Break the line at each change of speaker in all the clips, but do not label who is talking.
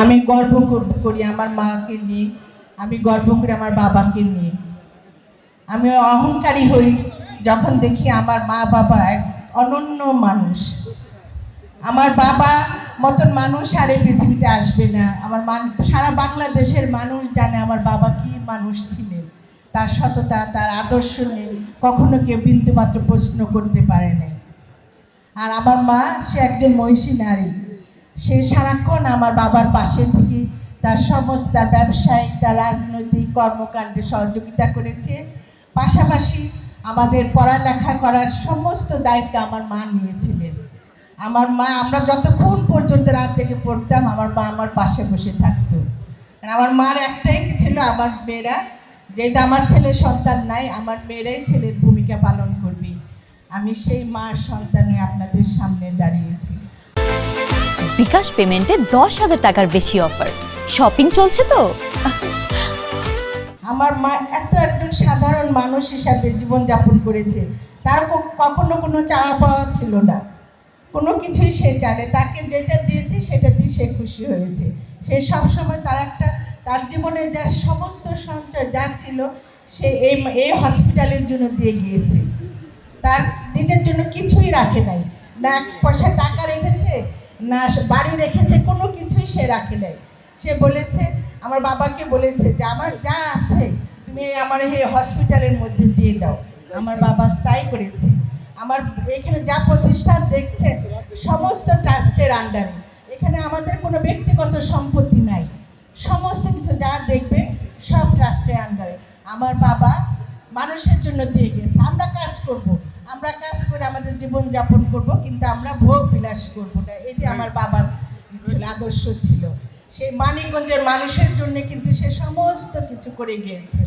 আমি গর্ব করি আমার মাকে নিয়ে, আমি গর্ব করি আমার বাবাকে নিয়ে। আমি অহংকারী হই যখন দেখি আমার মা বাবা এক অনন্য মানুষ। আমার বাবা মতন মানুষ আর এই পৃথিবীতে আসবে না। আমার সারা বাংলাদেশের মানুষ জানে আমার বাবা কি মানুষ ছিলেন। তার সততা, তার আদর্শ নিয়ে কখনো কেউ বিন্দুমাত্র প্রশ্ন করতে পারে নাই। আর আমার মা, সে একজন মহিষী নারী। সে সারাক্ষণ আমার বাবার পাশে থেকে তার সমস্ত, তার ব্যবসায়িক, তার রাজনৈতিক কর্মকাণ্ডে সহযোগিতা করেছে। পাশাপাশি আমাদের পড়ালেখা করার সমস্ত দায়িত্ব আমার মা নিয়েছিলেন। আমার মা, আমরা যতক্ষণ পর্যন্ত রাত জেগে পড়তাম আমার মা আমার পাশে বসে থাকতো। আমার মার একটাই ছিল, আমার মেয়েরা, যেটা আমার ছেলে সন্তান নাই, আমার মেয়েরাই ছেলের ভূমিকা পালন করবে। আমি সেই মার সন্তান হয়ে আপনাদের সামনে দাঁড়িয়েছি।
বিকাশ পেমেন্টে 10,000 টাকার বেশি অফার, শপিং চলছে তো।
আমার মা একজন সাধারণ মানুষ হিসাবে জীবনযাপন করেছে। তার কখনো কোনো চাওয়া পাওয়া ছিল না, কোনো কিছুই সে চায়। তাকে যেটা দিয়েছে সেটা দিয়ে সে খুশি হয়েছে। সে সবসময় তার জীবনে যা সমস্ত সঞ্চয় যা ছিল সে এই হসপিটালের জন্য দিয়ে গিয়েছে। তার নিজের জন্য কিছুই রাখে নাই, না পয়সা টাকা রেখেছে, না বাড়ি রেখেছে, কোনো কিছুই সে রাখে নাই। সে বলেছে, আমার বাবাকে বলেছে যে আমার যা আছে তুমি আমার এই হসপিটালের মধ্যে দিয়ে দাও। আমার বাবা তাই করেছে। আমার এখানে যা প্রতিষ্ঠান দেখছেন সমস্ত ট্রাস্টের আন্ডারে। এখানে আমাদের কোনো ব্যক্তিগত সম্পত্তি নাই, সমস্ত কিছু যা দেখবে সব ট্রাস্টের আন্ডারে। আমার বাবা মানুষের জন্য দিয়ে গেছে। আমরা কাজ করব, আমরা কাজ করে আমাদের জীবনযাপন করব, কিন্তু আমরা ভোগ বিলাস করবো না। এটি আমার বাবার ছিল, আদর্শ ছিল। সেই মানিকগঞ্জের মানুষের জন্য কিন্তু সে সমস্ত কিছু করে গিয়েছে।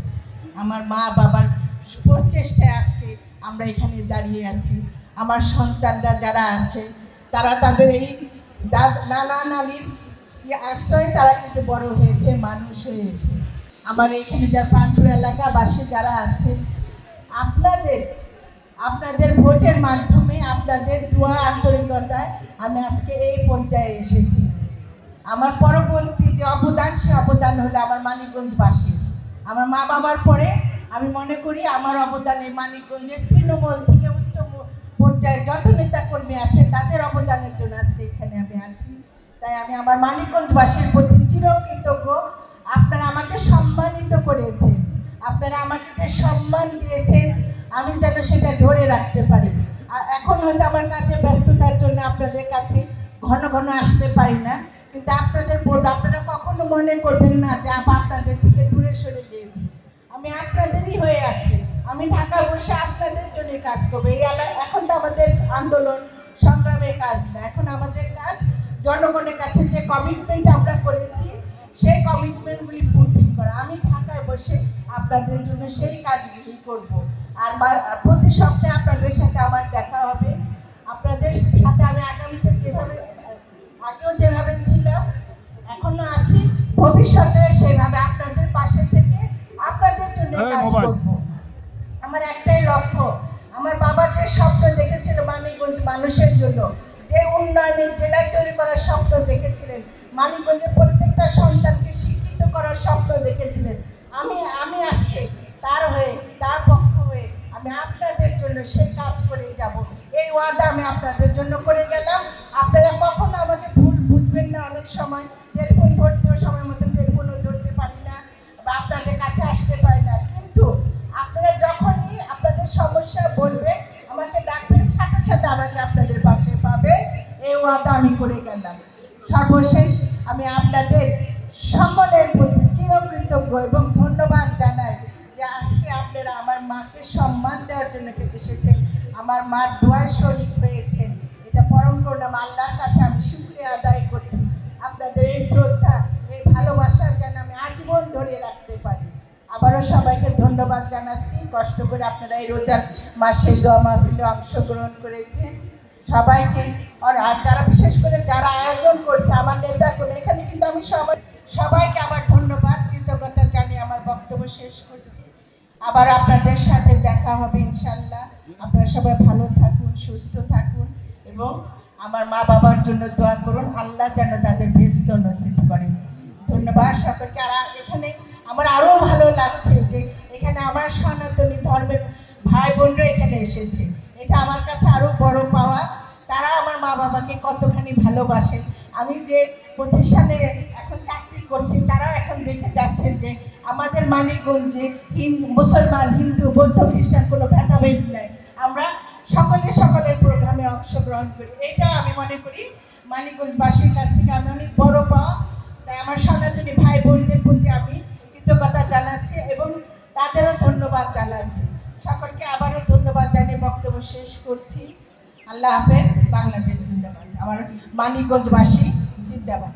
আমার মা বাবার প্রচেষ্টায় আজকে আমরা এখানে দাঁড়িয়ে আছি। আমার সন্তানরা যারা আছে তারা তাদের এই নানা নানির আশ্রয়ে তারা কিন্তু বড় হয়েছে, মানুষ হয়েছে। আমার এখানে যারা পান্ডুর এলাকাবাসী যারা আছে, আপনাদের ভোটের মাধ্যমে, আপনাদের দোয়া আন্তরিকতায় আমি আজকে এই পর্যায়ে এসেছি। আমার পরবর্তী যে অবদান, সে অবদান হলো আমার মানিকগঞ্জবাসী। আমার মা বাবার পরে আমি মনে করি আমার অবদান এই মানিকগঞ্জের তৃণমূল থেকে উচ্চ পর্যায়ে যত নেতাকর্মী আছে তাদের অবদানের জন্য আজকে এখানে আমি আছি। তাই আমি আমার মানিকগঞ্জবাসীর প্রতি চিরকৃতজ্ঞ। আপনারা আমাকে সম্মানিত করেছেন, আপনারা আমাকে যে সম্মান দিয়েছেন আমি যেন সেটা ধরে রাখতে পারি। আর এখন হয়তো আমার কাছে ব্যস্ততার জন্য আপনাদের কাছে ঘন ঘন আসতে পারি না, কিন্তু আপনারা কখনো মনে করবেন না যে আপনাদের থেকে দূরে সরে গিয়েছি। আমি আপনাদেরই হয়ে আছি। আমি ঢাকা বসে আপনাদের জন্য কাজ করবো। এখন তো আমাদের আন্দোলন সংগ্রামের কাজ না, এখন আমাদের কাজ জনগণের কাছে যে কমিটমেন্ট আমরা করেছি সেই কমিটমেন্টগুলি ফুলফিল করা। আমি ঢাকায় বসে আপনাদের জন্য সেই কাজগুলি করব। আর প্রতি সপ্তাহে আপনাদের সাথে আমার দেখা হবে। আপনাদের সাথে আমি আগামীতে আগেও যেভাবে ছিলাম, এখনো আছি, ভবিষ্যতে সেভাবে আপনাদের পাশে থেকে আপনাদের জন্য কাজ করব। আমার একটাই লক্ষ্য, আমার বাবা যে স্বপ্ন দেখেছিল মানিকগঞ্জ মানুষের জন্য, যে উন্নয়নের জেলা তৈরি করার স্বপ্ন দেখেছিলেন, মানিকগঞ্জের প্রত্যেকটা সন্তানকে শিক্ষিত করার স্বপ্ন দেখেছিলেন, আমি আজকে তার পক্ষ হয়ে আমি আপনাদের জন্য সে কাজ করে যাব। এই ওয়াদা আমি আপনাদের জন্য করে গেলাম। আপনারা কখনো আমাকে ভুল বুঝবেন না। অনেক সময় টেলিফোন ধরতেও সময় মতো টেলিফোনও ধরতে পারি না বা আপনাদের কাছে আসতে পারি না, কিন্তু আপনারা যখনই আপনাদের সমস্যা বলবে আমাকে ডাকবেন, সাথে সাথে আমাকে আপনাদের পাশে পাবে। এই ওয়াদা আমি করে গেলাম। সর্বশেষ আমি আপনাদের সকলের প্রতি চিরকৃতজ্ঞ এবং ধন্যবাদ জানাই যে আজকে আপনারা আমার মাকে সম্মান দেওয়ার জন্য এসেছেন, আমার মার দোয়ায় শরীক হয়েছেন। এটা পরম করুণা আল্লাহর কাছে আমি শুকরিয়া আদায় করছি। আপনাদের এই শ্রদ্ধা, এই ভালোবাসা যেন আমি আজীবন ধরে রাখতে পারি। আবারও সবাইকে ধন্যবাদ জানাচ্ছি। কষ্ট করে আপনারা এই রোজার মাসে দোয়া মাহফিলে অংশগ্রহণ করেছেন সবাইকে। আর যারা বিশেষ করে যারা আয়োজন করছে আমার নেতাগুলো, এখানে কিন্তু আমি সবাইকে আমার ধন্যবাদ কৃতজ্ঞতা জানিয়ে আমার বক্তব্য শেষ করছি। আবার আপনাদের সাথে দেখা হবে ইনশাল্লাহ। আপনারা সবাই ভালো থাকুন, সুস্থ থাকুন এবং আমার মা বাবার জন্য দোয়া করুন। আল্লাহ যেন তাদের বেহেশত নসিব করেন। ধন্যবাদ সকলকে। আর এখানে আমার আরও ভালো লাগছে যে এখানে আমার সনাতনী ধর্মের ভাই বোনরা এখানে এসেছে, এটা আমার কাছে আরও বড় পাওয়া। তারা আমার মা বাবাকে কতখানি ভালোবাসে। আমি যে প্রতিষ্ঠানে এখন চাকরি করছি তারাও এখন দেখে যাচ্ছেন যে আমাদের মানিকগঞ্জে মুসলমান, হিন্দু, বৌদ্ধ, খ্রিস্টান কোনো ভেদাভেদ নেই। আমরা সকলের প্রোগ্রামে অংশগ্রহণ করি। এটা আমি মনে করি মানিকগঞ্জবাসীর কাছ থেকে আমি অনেক বড় পাওয়া। তাই আমার সনাতনী ভাই বোনদের প্রতি আমি কৃতজ্ঞতা জানাচ্ছি এবং তাদেরও ধন্যবাদ জানাচ্ছি। সকলকে আবারও ধন্যবাদ জানিয়ে বক্তব্য শেষ করছি। আল্লাহ হাফেজ। বাংলাদেশ জিন্দাবাদ। আমার মানিকগঞ্জবাসী জিন্দাবাদ।